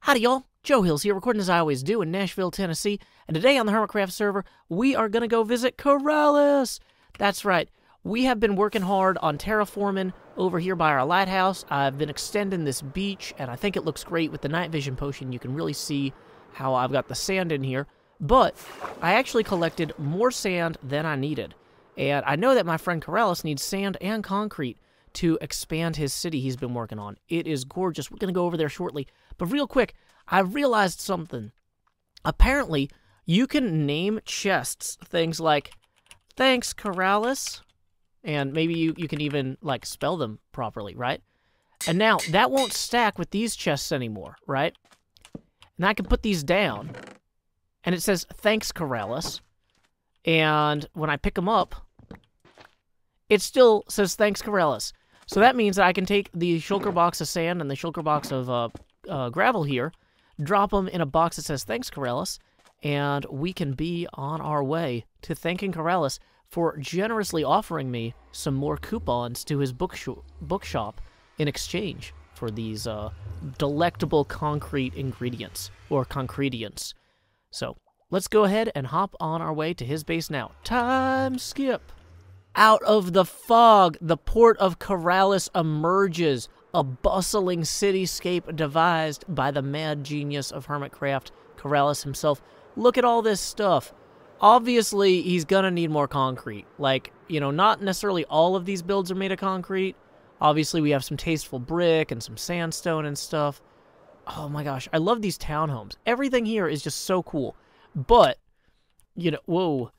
Howdy, y'all. Joe Hills here, recording as I always do in Nashville, Tennessee. And today on the Hermitcraft server, we are going to go visit Keralis. That's right. We have been working hard on terraforming over here by our lighthouse. I've been extending this beach, and I think it looks great with the night vision potion. You can really see how I've got the sand in here. But I actually collected more sand than I needed. And I know that my friend Keralis needs sand and concrete to expand his city he's been working on. It is gorgeous. We're going to go over there shortly. But real quick, I realized something. Apparently, you can name chests things like, "Thanks, Keralis," and maybe you can even, like, spell them properly, right? And now, that won't stack with these chests anymore, right? And I can put these down, and it says, "Thanks, Keralis," and when I pick them up, it still says, "Thanks, Keralis." So that means that I can take the shulker box of sand and the shulker box of gravel here, drop them in a box that says, "Thanks, Keralis," and we can be on our way to thanking Keralis for generously offering me some more coupons to his bookshop in exchange for these delectable concrete ingredients, or concretients. So, let's go ahead and hop on our way to his base now. Time skip! Out of the fog, the port of Keralis emerges, a bustling cityscape devised by the mad genius of Hermitcraft, Keralis himself. Look at all this stuff. Obviously, he's gonna need more concrete. Like, you know, not necessarily all of these builds are made of concrete. Obviously, we have some tasteful brick and some sandstone and stuff. Oh my gosh, I love these townhomes. Everything here is just so cool. But, you know, whoa,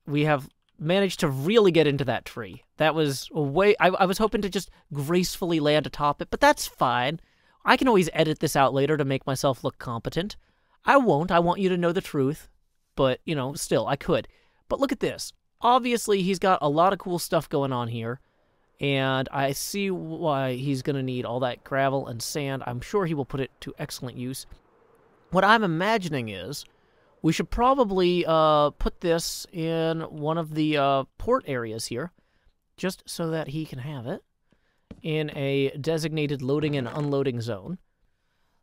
we have managed to really get into that tree. That was a way... I was hoping to just gracefully land atop it, but that's fine. I can always edit this out later to make myself look competent. I won't. I want you to know the truth. But, you know, still, I could. But look at this. Obviously, he's got a lot of cool stuff going on here, and I see why he's going to need all that gravel and sand. I'm sure he will put it to excellent use. What I'm imagining is we should probably put this in one of the port areas here, just so that he can have it in a designated loading and unloading zone.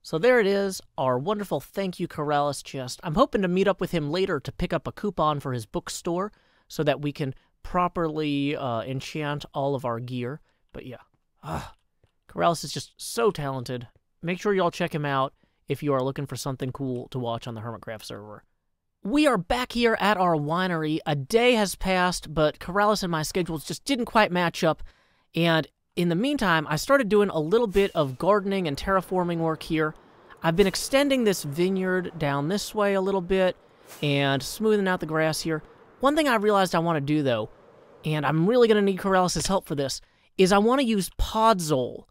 So there it is, our wonderful thank you Keralis chest. I'm hoping to meet up with him later to pick up a coupon for his bookstore so that we can properly enchant all of our gear. But yeah, Keralis is just so talented. Make sure you all check him out if you are looking for something cool to watch on the Hermitcraft server. We are back here at our winery. A day has passed, but Keralis and my schedules just didn't quite match up, and in the meantime, I started doing a little bit of gardening and terraforming work here. I've been extending this vineyard down this way a little bit and smoothing out the grass here. One thing I realized I want to do, though, and I'm really going to need Keralis' help for this, is I want to use podzol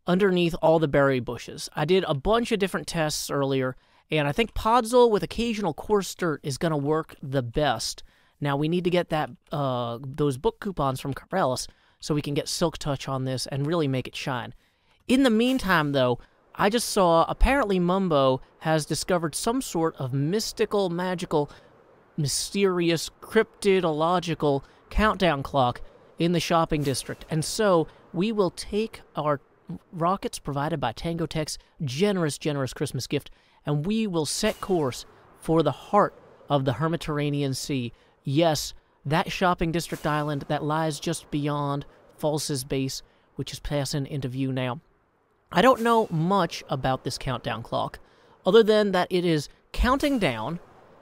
underneath all the berry bushes. I did a bunch of different tests earlier, and I think podzol with occasional coarse dirt is going to work the best. Now, we need to get that those book coupons from Keralis so we can get Silk Touch on this and really make it shine. In the meantime, though, I just saw apparently Mumbo has discovered some sort of mystical, magical, mysterious, cryptidological countdown clock in the shopping district. And so we will take our rockets provided by Tango Tech's generous Christmas gift, and we will set course for the heart of the Hermiterranean Sea. Yes, that shopping district island that lies just beyond False's base, which is passing into view now. I don't know much about this countdown clock, other than that it is counting down,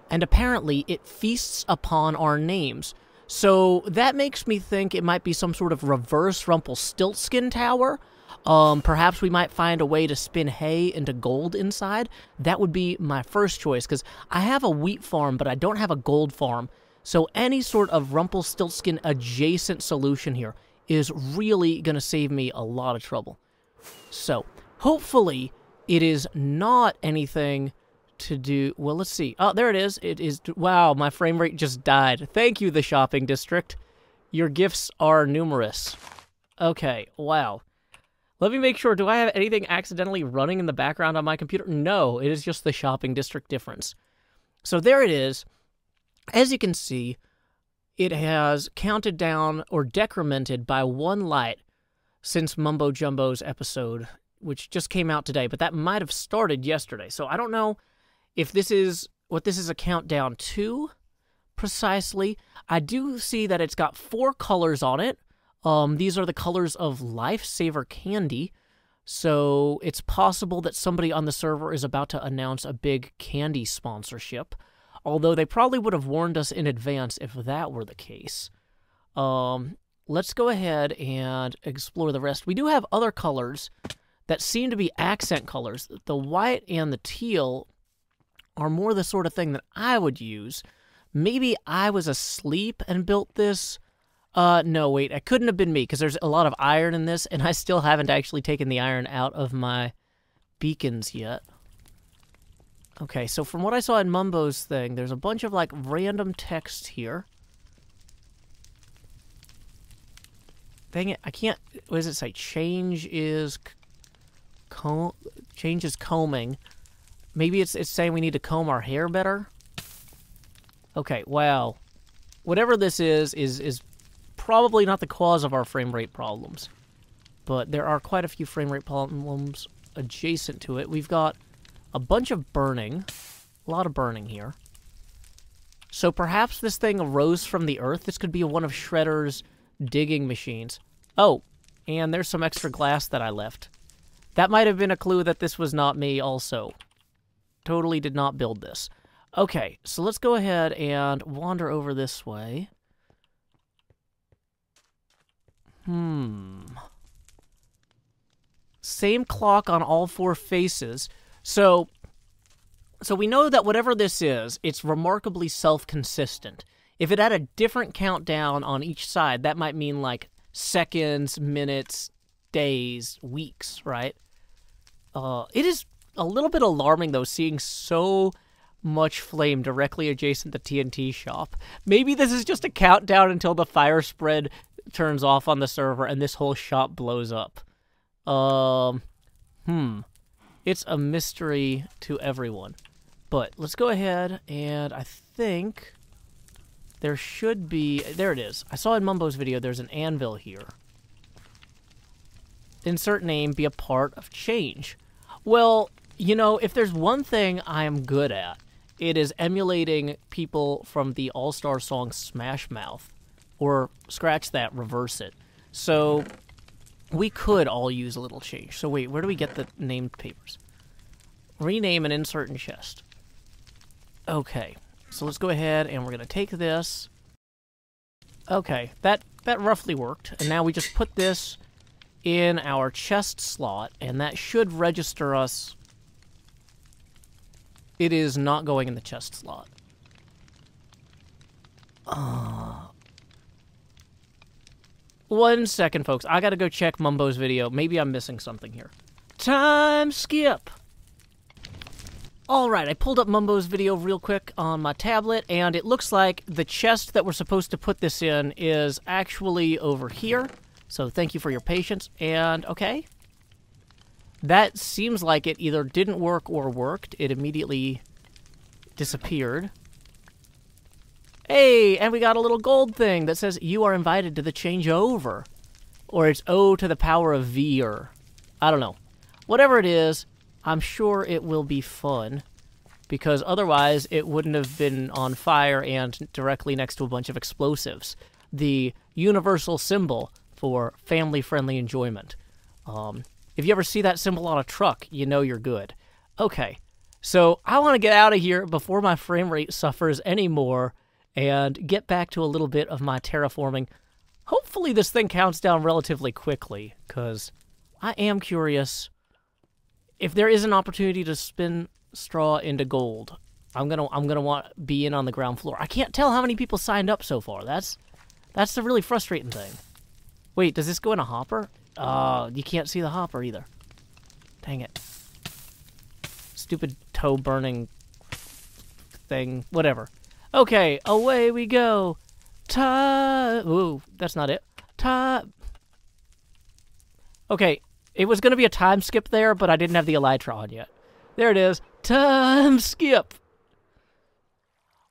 and apparently it feasts upon our names. So that makes me think it might be some sort of reverse Rumpelstiltskin tower. Perhaps we might find a way to spin hay into gold inside. That would be my first choice, because I have a wheat farm, but I don't have a gold farm. So any sort of Rumpelstiltskin adjacent solution here is really going to save me a lot of trouble. So, hopefully, it is not anything to do... Well, let's see. Oh, there it is. It is... Wow, my frame rate just died. Thank you, the shopping district. Your gifts are numerous. Okay, wow. Let me make sure. Do I have anything accidentally running in the background on my computer? No, it is just the shopping district difference. So there it is. As you can see, it has counted down or decremented by one light since Mumbo Jumbo's episode which just came out today, but that might have started yesterday. So I don't know if this is what this is a countdown to precisely. I do see that it's got 4 colors on it. These are the colors of Lifesaver Candy. So it's possible that somebody on the server is about to announce a big candy sponsorship. Although they probably would have warned us in advance if that were the case. Let's go ahead and explore the rest. We do have other colors that seem to be accent colors. The white and the teal are more the sort of thing that I would use. Maybe I was asleep and built this. No, wait, it couldn't have been me because there's a lot of iron in this, and I still haven't actually taken the iron out of my beacons yet. Okay, so from what I saw in Mumbo's thing, there's a bunch of, like, random text here. Dang it, I can't... What does it say? Change is combing. Maybe it's saying we need to comb our hair better? Okay, well, whatever this is probably not the cause of our frame rate problems. But there are quite a few frame rate problems adjacent to it. We've got a bunch of burning. A lot of burning here. So perhaps this thing arose from the earth. This could be one of Shredder's digging machines. Oh, and there's some extra glass that I left. That might have been a clue that this was not me also. Totally did not build this. Okay, so let's go ahead and wander over this way. Same clock on all 4 faces. So we know that whatever this is, it's remarkably self-consistent. If it had a different countdown on each side, that might mean like seconds, minutes, days, weeks, right? It is a little bit alarming, though, seeing so much flame directly adjacent to TNT shop. Maybe this is just a countdown until the fire spread turns off on the server and this whole shop blows up. It's a mystery to everyone. But let's go ahead, and I think there should be... There it is. I saw in Mumbo's video there's an anvil here. Insert name, be a part of change. Well, you know, if there's one thing I am good at, it is emulating people from the All-Star song Smash Mouth. Or, scratch that, reverse it. So, we could all use a little change. So wait, where do we get the named papers? Rename and insert in chest. Okay, so let's go ahead and we're going to take this. Okay, that roughly worked. And now we just put this in our chest slot, and that should register us. It is not going in the chest slot. One second, folks. I gotta go check Mumbo's video. Maybe I'm missing something here. Time skip! Alright, I pulled up Mumbo's video real quick on my tablet, and it looks like the chest that we're supposed to put this in is actually over here. So thank you for your patience, and okay. That seems like it either didn't work or worked. It immediately disappeared. Hey, and we got a little gold thing that says you are invited to the changeover. Or it's O to the power of V-er. I don't know. Whatever it is, I'm sure it will be fun. Because otherwise, it wouldn't have been on fire and directly next to a bunch of explosives. The universal symbol for family-friendly enjoyment. If you ever see that symbol on a truck, you know you're good. Okay, so I want to get out of here before my frame rate suffers anymore and get back to a little bit of my terraforming. Hopefully this thing counts down relatively quickly, because I am curious. If there is an opportunity to spin straw into gold, I'm gonna want to be in on the ground floor. I can't tell how many people signed up so far. That's the really frustrating thing. Wait, does this go in a hopper? You can't see the hopper either. Dang it. Stupid toe burning thing. Whatever. Okay, away we go. Ooh, that's not it. Okay, it was going to be a time skip there, but I didn't have the elytra on yet. There it is. Time skip.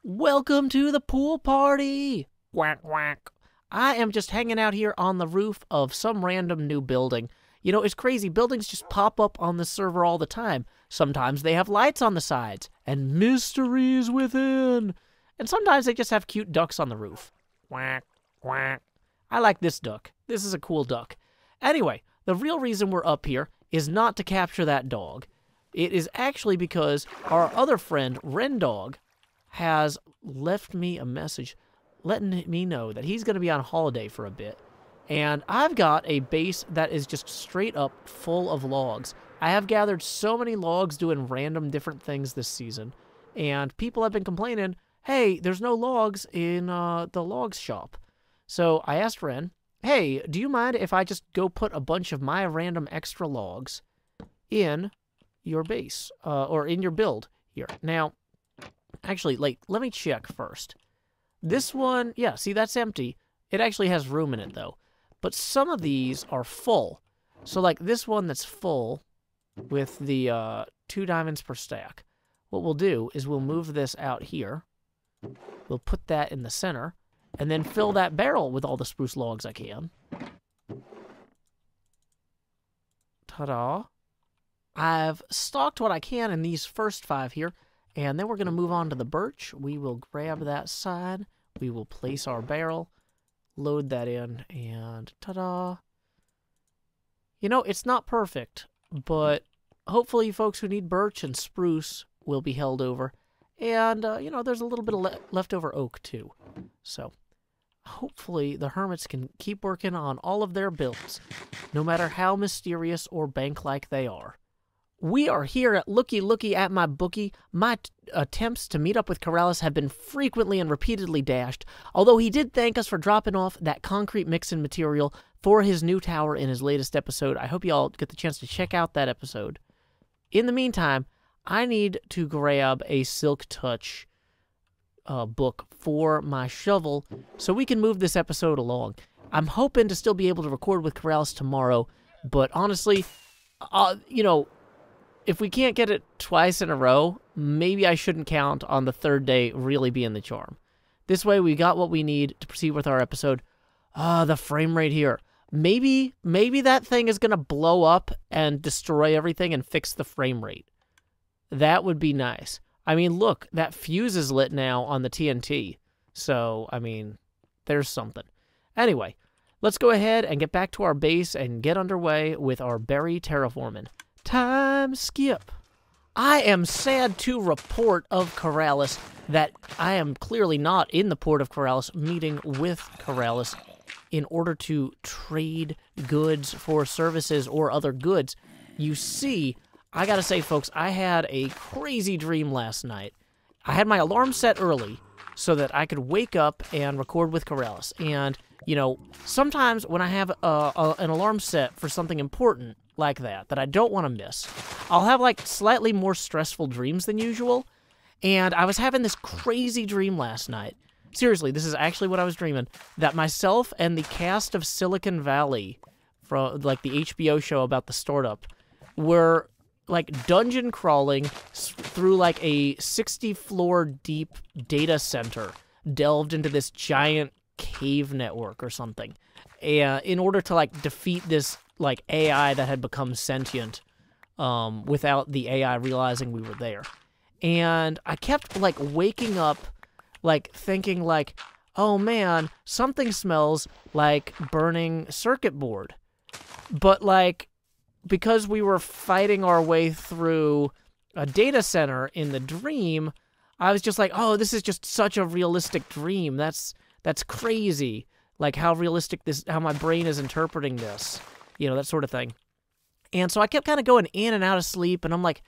Welcome to the pool party. Quack, quack. I am just hanging out here on the roof of some random new building. You know, it's crazy. Buildings just pop up on the server all the time. Sometimes they have lights on the sides and mysteries within. And sometimes they just have cute ducks on the roof. Quack, quack. I like this duck. This is a cool duck. Anyway, the real reason we're up here is not to capture that dog. It is actually because our other friend, Rendog, has left me a message letting me know that he's going to be on holiday for a bit. And I've got a base that is just straight up full of logs. I have gathered so many logs doing random different things this season. And people have been complaining, hey, there's no logs in the logs shop. So I asked Ren, hey, do you mind if I just go put a bunch of my random extra logs in your base, or in your build here? Now, actually, let me check first. This one, yeah, see, that's empty. It actually has room in it, though. But some of these are full. So, like this one that's full with the 2 diamonds per stack. What we'll do is we'll move this out here. We'll put that in the center. And then fill that barrel with all the spruce logs I can. Ta-da. I've stocked what I can in these first 5 here. And then we're going to move on to the birch. We will grab that side. We will place our barrel. Load that in. And ta-da. You know, it's not perfect. But hopefully folks who need birch and spruce will be held over. And, you know, there's a little bit of leftover oak, too. So, hopefully the hermits can keep working on all of their builds, no matter how mysterious or bank-like they are. We are here at Looky at My Bookie. My attempts to meet up with Keralis have been frequently and repeatedly dashed, although he did thank us for dropping off that concrete mix-in material for his new tower in his latest episode. I hope you all get the chance to check out that episode. In the meantime, I need to grab a Silk Touch book for my shovel so we can move this episode along. I'm hoping to still be able to record with Keralis tomorrow, but honestly, you know, if we can't get it twice in a row, maybe I shouldn't count on the 3rd day really being the charm. This way, we got what we need to proceed with our episode. The frame rate here. Maybe that thing is going to blow up and destroy everything and fix the frame rate. That would be nice. I mean, look, that fuse is lit now on the TNT. So, I mean, there's something. Anyway, let's go ahead and get back to our base and get underway with our berry terraforming. Time skip. I am sad to report of Keralis that I am clearly not in the port of Keralis meeting with Keralis in order to trade goods for services or other goods. You see, I gotta say, folks, I had a crazy dream last night. I had my alarm set early so that I could wake up and record with Keralis. And, you know, sometimes when I have an alarm set for something important like that I don't want to miss, I'll have, like, slightly more stressful dreams than usual. And I was having this crazy dream last night. Seriously, this is actually what I was dreaming. That myself and the cast of Silicon Valley, from, like, the HBO show about the startup, were like dungeon crawling through like a 60-floor deep data center delved into this giant cave network or something, in order to like defeat this like AI that had become sentient without the AI realizing we were there. And I kept like waking up like thinking like, oh man, something smells like burning circuit board. But like, because we were fighting our way through a data center in the dream, I was just like, oh, this is just such a realistic dream. That's crazy. Like how realistic how my brain is interpreting this, you know, that sort of thing. And so I kept kind of going in and out of sleep, and I'm like,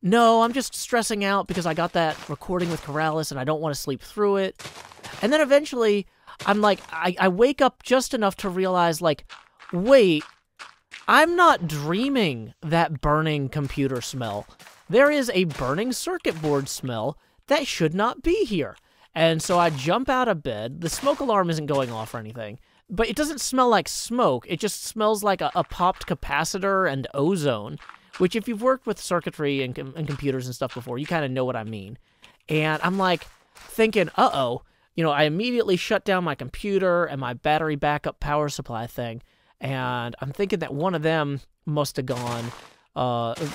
no, I'm just stressing out because I got that recording with Keralis and I don't want to sleep through it. And then eventually I'm like, I wake up just enough to realize like, wait, I'm not dreaming that burning computer smell. There is a burning circuit board smell that should not be here. And so I jump out of bed. The smoke alarm isn't going off or anything, but it doesn't smell like smoke. It just smells like a popped capacitor and ozone, which if you've worked with circuitry and computers and stuff before, you kind of know what I mean. And I'm like thinking, uh-oh. You know, I immediately shut down my computer and my battery backup power supply thing. And I'm thinking that one of them must have gone,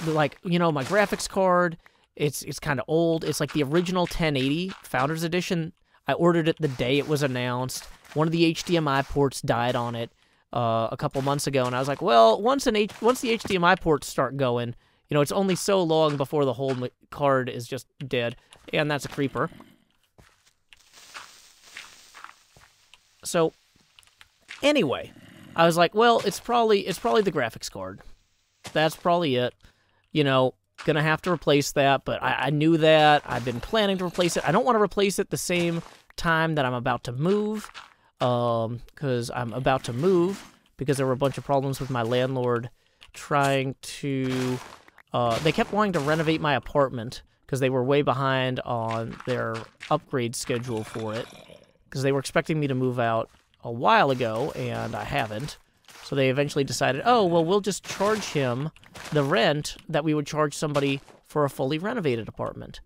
like, you know, my graphics card, it's kind of old. It's like the original 1080 Founders Edition. I ordered it the day it was announced. One of the HDMI ports died on it a couple months ago, and I was like, well, once the HDMI ports start going, you know, it's only so long before the whole card is just dead. And that's a creeper. So, anyway, I was like, well, it's probably the graphics card. That's probably it. You know, gonna have to replace that, but I knew that. I've been planning to replace it. I don't want to replace it the same time that I'm about to move, because I'm about to move, because there were a bunch of problems with my landlord trying to, they kept wanting to renovate my apartment, because they were way behind on their upgrade schedule for it, because they were expecting me to move out a while ago, and I haven't. So they eventually decided, oh, well, we'll just charge him the rent that we would charge somebody for a fully renovated apartment.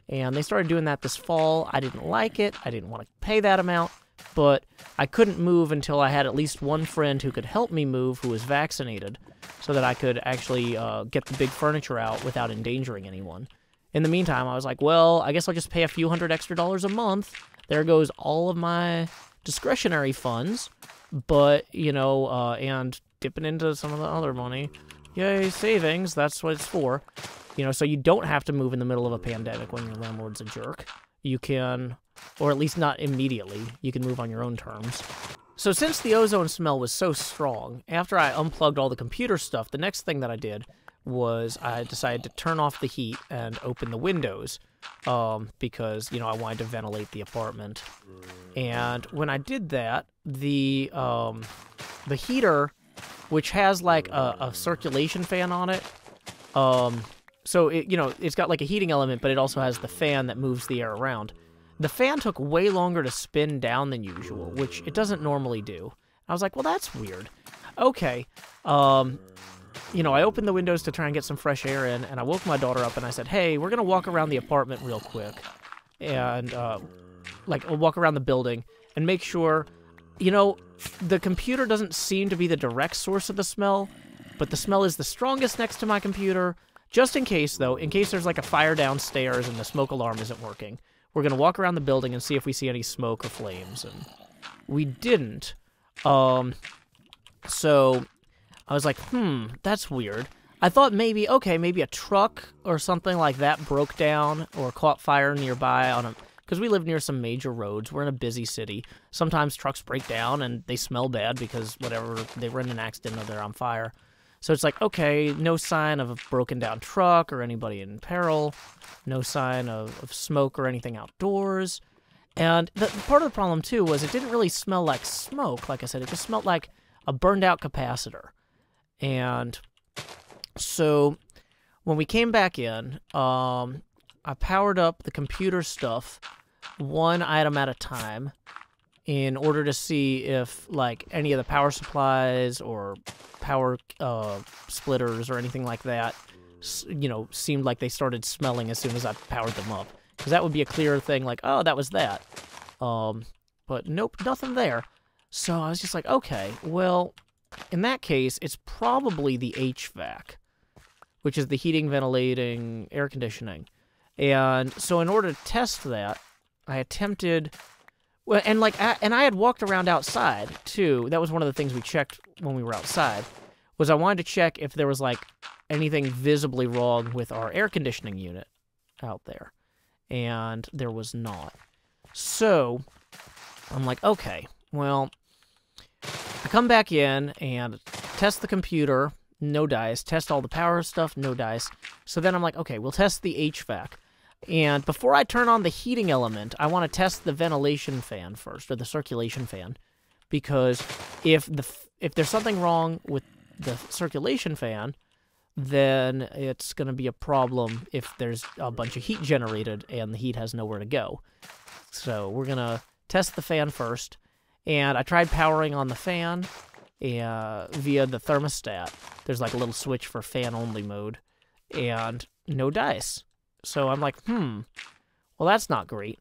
And they started doing that this fall. I didn't like it. I didn't want to pay that amount, but I couldn't move until I had at least one friend who could help me move who was vaccinated, so that I could actually get the big furniture out without endangering anyone. In the meantime, I was like, well, I guess I'll just pay a few $100 extra a month. There goes all of my discretionary funds, but, you know, and dipping into some of the other money. Yay, savings, that's what it's for. You know, so you don't have to move in the middle of a pandemic when your landlord's a jerk. You can, or at least not immediately, you can move on your own terms. So since the ozone smell was so strong, after I unplugged all the computer stuff, the next thing that I did was I decided to turn off the heat and open the windows, because, you know, I wanted to ventilate the apartment. And when I did that, the heater, which has like a circulation fan on it, so it, you know, it's got like a heating element, but it also has the fan that moves the air around. The fan took way longer to spin down than usual, which it doesn't normally do. I was like, well, that's weird. Okay, you know, I opened the windows to try and get some fresh air in, and I woke my daughter up and I said, hey, we're gonna walk around the apartment real quick, and like, we'll walk around the building and make sure, you know, the computer doesn't seem to be the direct source of the smell, but the smell is the strongest next to my computer. Just in case, though, in case there's like a fire downstairs and the smoke alarm isn't working, we're gonna walk around the building and see if we see any smoke or flames, and we didn't. So I was like, that's weird. I thought maybe, okay, maybe a truck or something like that broke down or caught fire nearby on a, because we live near some major roads. We're in a busy city. Sometimes trucks break down and they smell bad because whatever, they were in an accident or they're on fire. So it's like, okay, no sign of a broken down truck or anybody in peril. No sign of smoke or anything outdoors. And part of the problem, too, was it didn't really smell like smoke. Like I said, it just smelled like a burned out capacitor. And so when we came back in, I powered up the computer stuff one item at a time in order to see if, like, any of the power supplies or power splitters or anything like that, you know, seemed like they started smelling as soon as I powered them up. Because that would be a clear thing, like, oh, that was that. But nope, nothing there. So I was just like, okay, well, in that case, it's probably the HVAC, which is the heating, ventilating, air conditioning. And so in order to test that, I attempted, well, and like, and I had walked around outside too. That was one of the things we checked when we were outside, was I wanted to check if there was like anything visibly wrong with our air conditioning unit out there. And there was not. So I'm like, okay, well, I come back in and test the computer, no dice. Test all the power stuff, no dice. So then I'm like, okay, we'll test the HVAC. And before I turn on the heating element, I want to test the ventilation fan first, or the circulation fan. Because if there's something wrong with the circulation fan, then it's going to be a problem if there's a bunch of heat generated and the heat has nowhere to go. So we're going to test the fan first. And I tried powering on the fan via the thermostat. There's like a little switch for fan-only mode. And no dice. So I'm like, well, that's not great.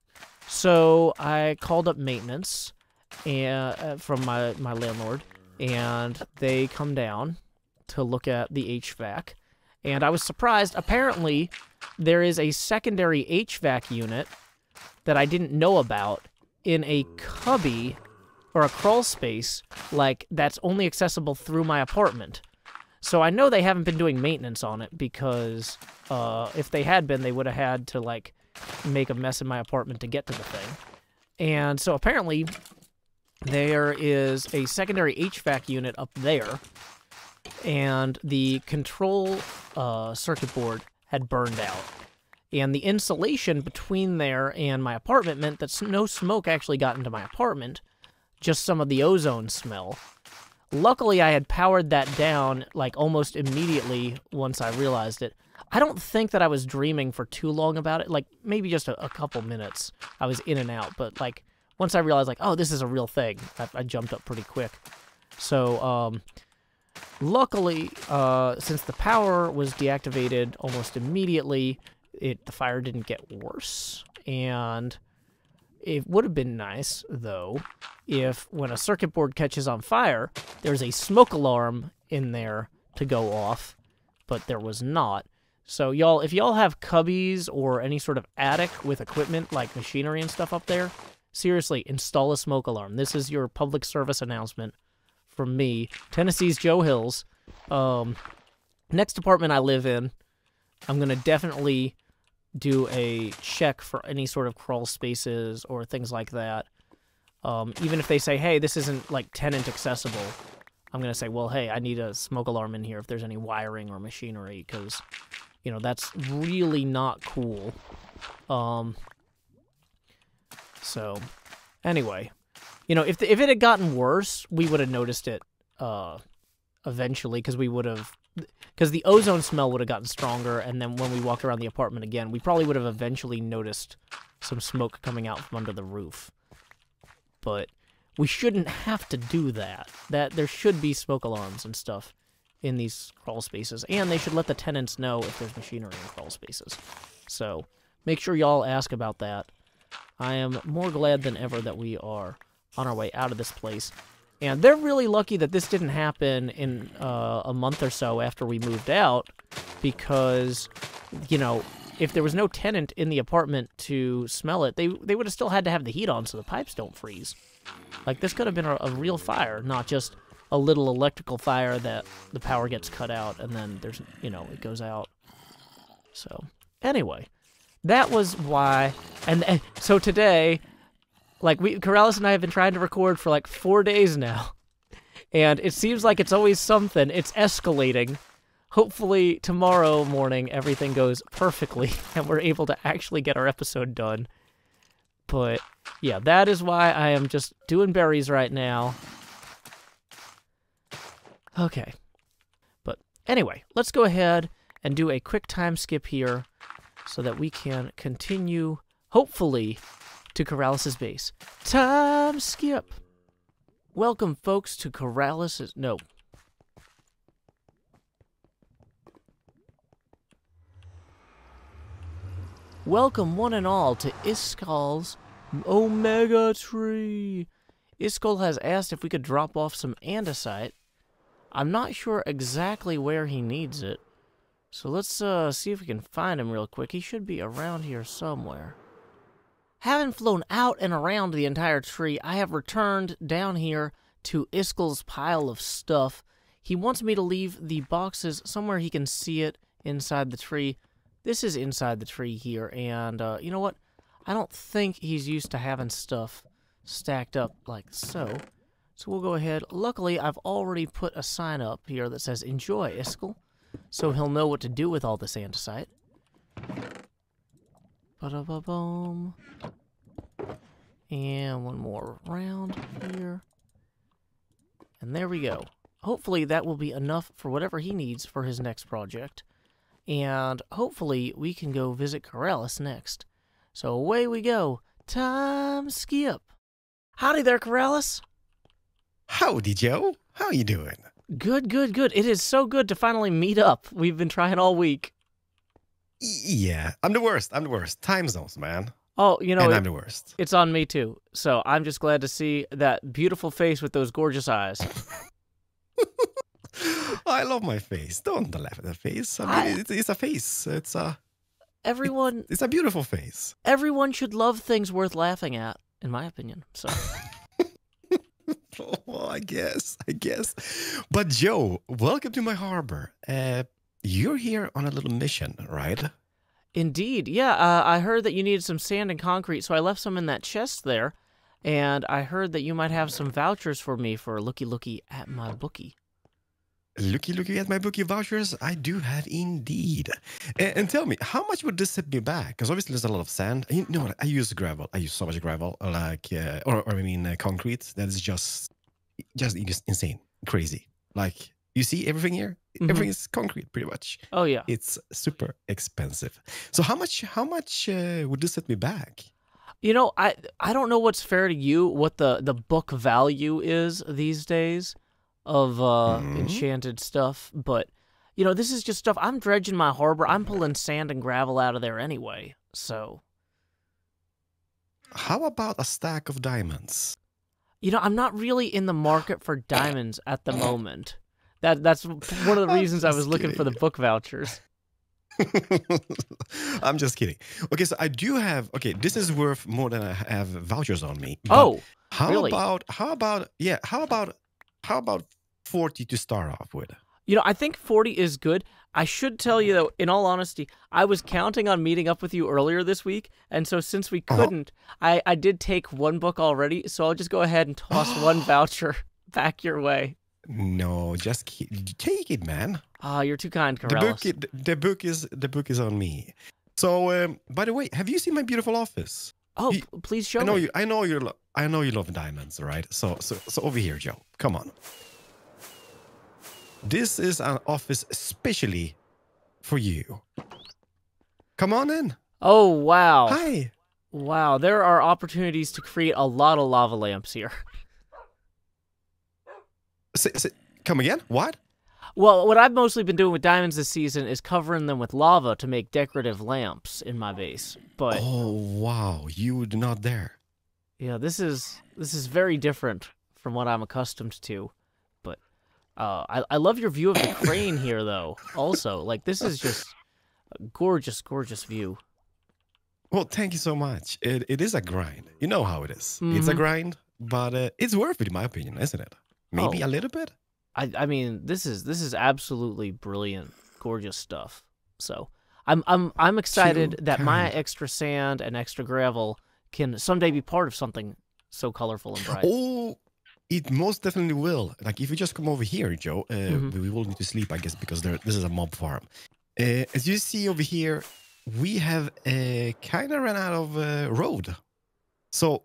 So I called up maintenance from my landlord. and they come down to look at the HVAC. And I was surprised. Apparently, there is a secondary HVAC unit that I didn't know about in a cubby or a crawl space, like, that's only accessible through my apartment. So I know they haven't been doing maintenance on it, because if they had been, they would have had to, like, make a mess in my apartment to get to the thing. And so apparently there is a secondary HVAC unit up there, and the control circuit board had burned out. And the insulation between there and my apartment meant that no smoke actually got into my apartment, just some of the ozone smell. Luckily, I had powered that down, like, almost immediately once I realized it. I don't think that I was dreaming for too long about it, like, maybe just a couple minutes. I was in and out, but, like, once I realized, like, oh, this is a real thing, I jumped up pretty quick. So, luckily, since the power was deactivated almost immediately, the fire didn't get worse. And it would have been nice, though, if when a circuit board catches on fire, there's a smoke alarm in there to go off, but there was not. So, y'all, if y'all have cubbies or any sort of attic with equipment like machinery and stuff up there, seriously, install a smoke alarm. This is your public service announcement from me, Tennessee's Joe Hills. Next apartment I live in, I'm going to definitely do a check for any sort of crawl spaces or things like that. Even if they say, hey, this isn't, like, tenant accessible, I'm going to say, well, hey, I need a smoke alarm in here if there's any wiring or machinery, because, you know, that's really not cool. So, anyway, you know, if it had gotten worse, we would have noticed it eventually, because the ozone smell would have gotten stronger, and then when we walked around the apartment again, we probably would have eventually noticed some smoke coming out from under the roof. But we shouldn't have to do that. There should be smoke alarms and stuff in these crawl spaces, and they should let the tenants know if there's machinery in crawl spaces. So make sure y'all ask about that. I am more glad than ever that we are on our way out of this place. And they're really lucky that this didn't happen in a month or so after we moved out, because, you know, if there was no tenant in the apartment to smell it, they would have still had to have the heat on so the pipes don't freeze. Like, this could have been a real fire, not just a little electrical fire that the power gets cut out and then there's, you know, it goes out. So, anyway, that was why. And so today, like, Corrales and I have been trying to record for like 4 days now, and it seems like it's always something. It's escalating. Hopefully tomorrow morning everything goes perfectly and we're able to actually get our episode done. But yeah, that is why I am just doing berries right now. Okay. But anyway, let's go ahead and do a quick time skip here so that we can continue, hopefully, to Corrales' base. Time skip. Welcome, folks, to Corrales'... No. Welcome, one and all, to Iskal's Omega Tree. Iskal has asked if we could drop off some andesite. I'm not sure exactly where he needs it, so let's see if we can find him real quick. He should be around here somewhere. Having flown out and around the entire tree, I have returned down here to Iskal's pile of stuff. He wants me to leave the boxes somewhere he can see it inside the tree. This is inside the tree here, and you know what? I don't think he's used to having stuff stacked up like so. So we'll go ahead. Luckily, I've already put a sign up here that says, "Enjoy, Iskal," so he'll know what to do with all this andesite. Ba-da-ba-boom. And one more round here. And there we go. Hopefully that will be enough for whatever he needs for his next project. And hopefully we can go visit Corrales next. So away we go. Time skip. Howdy there, Corrales. Howdy, Joe. How you doing? Good, good, good. It is so good to finally meet up. We've been trying all week. Yeah, I'm the worst. Time zones, man. Oh, you know, and I'm the worst. It's on me too. So I'm just glad to see that beautiful face with those gorgeous eyes. I love my face. Don't laugh at the face. I mean, it's a face. Everyone, It's a beautiful face. everyone should love things worth laughing at, in my opinion. So, Oh, I guess. But Joe, welcome to my harbor. You're here on a little mission, right? indeed, yeah. I heard that you needed some sand and concrete, so I left some in that chest there. And I heard that you might have some vouchers for me for looky at my bookie. Looky at my bookie vouchers. I do have indeed. And tell me, how much would this set me back? Because obviously there's a lot of sand. You know what? I use gravel. I use so much gravel, like, concrete. That is just insane, crazy. Like, you see everything here. Mhm. Everything is concrete, pretty much. Oh yeah. It's super expensive. So how much would this set me back? You know, I don't know what's fair to you, what the book value is these days of enchanted stuff, but you know, this is just stuff. I'm dredging my harbor. I'm pulling sand and gravel out of there anyway. So, How about a stack of diamonds? you know, I'm not really in the market for diamonds at the moment. That's one of the I'm reasons I was just looking for the kidding. book vouchers. I'm just kidding. Okay, so I do have. Okay, this is worth more than I have vouchers on me. But Oh, how really? how about 40 to start off with? You know, I think 40 is good. I should tell you, though, in all honesty, I was counting on meeting up with you earlier this week, and so since we couldn't, I did take one book already, so I'll just go ahead and toss one voucher back your way. No, just take it, man. Ah, you're too kind, The Corellis. book is on me. So, by the way, have you seen my beautiful office? Oh, you- please show I know me. you. I know you love diamonds, right? So over here, Joe. Come on. This is an office especially for you. Come on in. Oh, wow. Hi. Wow, there are opportunities to create a lot of lava lamps here. Come again? What? Well, what I've mostly been doing with diamonds this season is covering them with lava to make decorative lamps in my base. But Oh wow, you were not there. yeah, this is very different from what I'm accustomed to. But I love your view of the crane here, though. Also, like this is just a gorgeous, gorgeous view. Well, thank you so much. It is a grind. You know how it is. It's a Mhm. grind, but it's worth it in my opinion, isn't it? Maybe Oh. a little bit. I mean, this is absolutely brilliant, gorgeous stuff. So I'm excited Too that my kind. extra sand and extra gravel can someday be part of something so colorful and bright. Oh, it most definitely will. Like if you just come over here, Joe, Mhm. we will need to sleep, I guess, because this is a mob farm. As you see over here, we have kind of ran out of road. So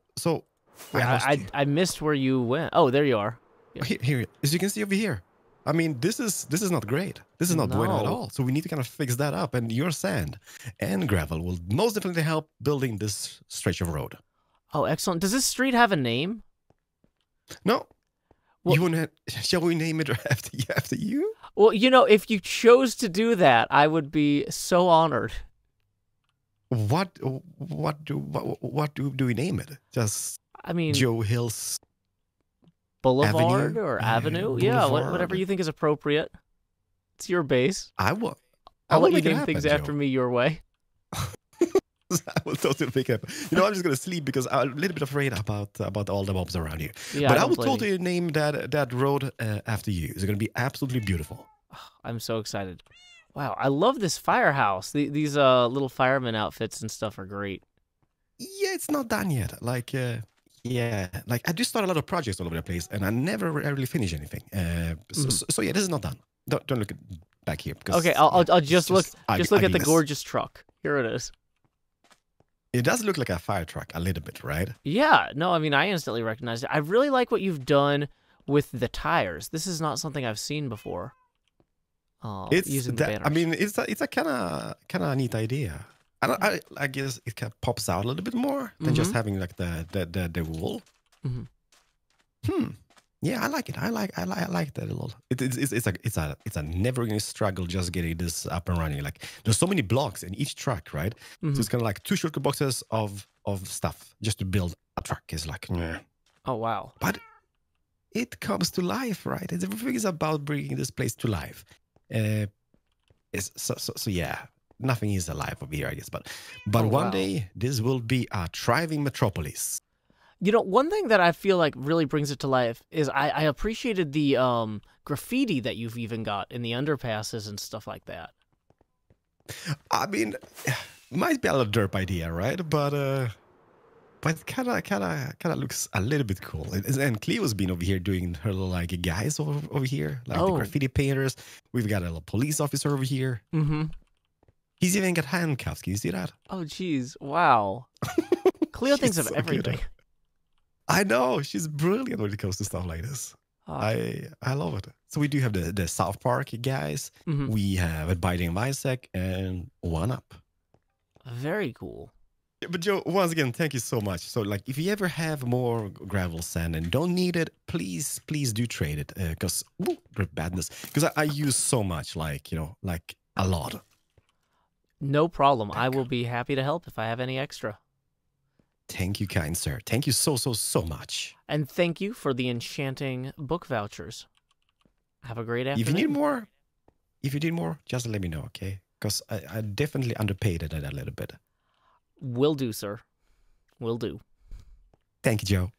Yeah, lost you. I missed where you went. Oh, there you are. Here, as you can see over here. I mean, this is not great. This is not bueno at No. all. So we need to kind of fix that up. And your sand and gravel will most definitely help building this stretch of road. Oh, excellent. Does this street have a name? No, Well- you wanna? Shall we name it after you? Well, you know, if you chose to do that, I would be so honored. What do we name it? Just I mean, Joe Hills. Boulevard Avenue? or Avenue? Yeah, whatever Boulevard. you think is appropriate. It's your base. I will. I'll will let you make it name happen, things Joe. after me your way. I will totally make it happen. You know, I'm just gonna sleep because I'm a little bit afraid about all the mobs around here. Yeah, But I don't will blame you. totally name that road after you. It's gonna be absolutely beautiful. I'm so excited. Wow, I love this firehouse. These little fireman outfits and stuff are great. Yeah, it's not done yet. Like, like I do start a lot of projects all over the place, and I never really finish anything. So yeah, this is not done. Don't look back here. Because, Okay, I'll yeah, just it's look at the ugliness. gorgeous truck. Here it is. It does look like a fire truck a little bit, right? Yeah, no, I mean I instantly recognized it. I really like what you've done with the tires. This is not something I've seen before. It's using the that. I banners. mean, it's a kind of neat idea. I guess it kind of pops out a little bit more than just Mhm. having like the wool. Mhm. Yeah, I like it. I like that a lot. It's a never-ending struggle just getting this up and running. Like there's so many blocks in each truck, right? Mhm. So it's kind of like two shortcut boxes of stuff just to build a truck. Is like, Oh wow. but it comes to life, right? Everything is about bringing this place to life. Uh, so yeah, nothing is alive over here, I guess. But Oh, one wow. day this will be a thriving metropolis. You know, one thing that I feel like really brings it to life is I appreciated the graffiti that you've even got in the underpasses and stuff like that. I mean, might be a little derp idea, right? But kind of looks a little bit cool. And Cleo's been over here doing her little like guys over here, like the Oh. graffiti painters. We've got a little police officer over here. Mm-hmm. He's even got handcuffs. Can you see that? Oh, jeez. Wow. Cleo thinks She's of so good everything. at it. I know, she's brilliant when it comes to stuff like this. Oh. I love it. So we do have the South Park guys. Mhm. We have Biding of Isaac and One Up. Very cool. Yeah, but Joe, once again, thank you so much. So, like, if you ever have more gravel sand and don't need it, please do trade it. Because badness. Because I use so much, like like a lot. No problem. I will be happy to help if I have any extra. Thank you, kind sir. Thank you so much. And thank you for the enchanting book vouchers. Have a great afternoon. If you need more, just let me know, okay? Because I definitely underpaid it a little bit. Will do, sir. Will do. Thank you, Joe.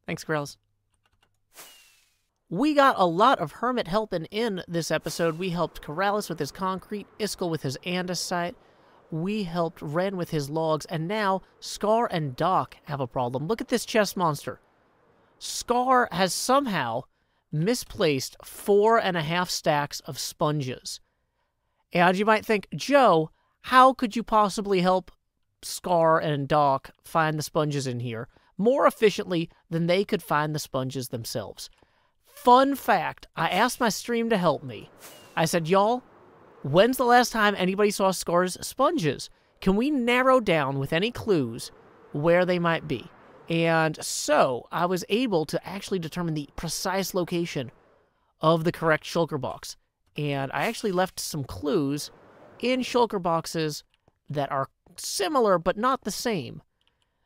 Thanks, Krells. We got a lot of hermit helping in this episode. We helped Corrales with his concrete, Iskall with his andesite. We helped Ren with his logs, and now Scar and Doc have a problem. Look at this chest monster. Scar has somehow misplaced 4.5 stacks of sponges. And you might think, Joe, how could you possibly help Scar and Doc find the sponges in here more efficiently than they could find the sponges themselves? Fun fact, I asked my stream to help me. I said, y'all, when's the last time anybody saw Scar's sponges? Can we narrow down with any clues where they might be? And so I was able to actually determine the precise location of the correct shulker box. And I actually left some clues in shulker boxes that are similar but not the same.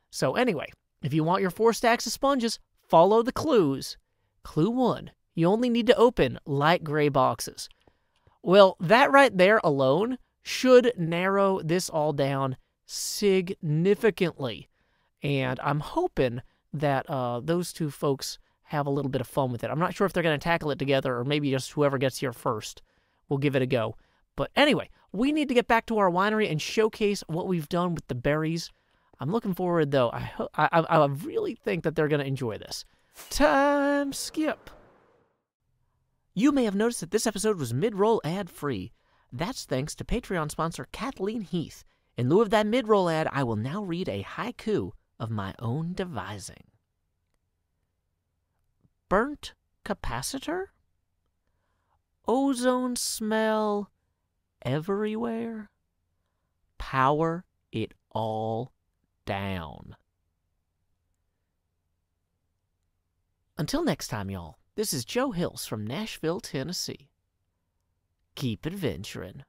So anyway, if you want your 4 stacks of sponges, follow the clues. Clue 1, you only need to open light gray boxes. Well, that right there alone should narrow this all down significantly. And I'm hoping that those two folks have a little bit of fun with it. I'm not sure if they're going to tackle it together or maybe just whoever gets here first will give it a go. But anyway, we need to get back to our winery and showcase what we've done with the berries. I'm looking forward, though. I really think that they're going to enjoy this. Time skip. You may have noticed that this episode was mid-roll ad-free. That's thanks to Patreon sponsor Kathleen Heath. In lieu of that mid-roll ad, I will now read a haiku of my own devising. Burnt capacitor? Ozone smell everywhere? Power it all down. Until next time, y'all, this is Joe Hills from Nashville, Tennessee. Keep adventuring.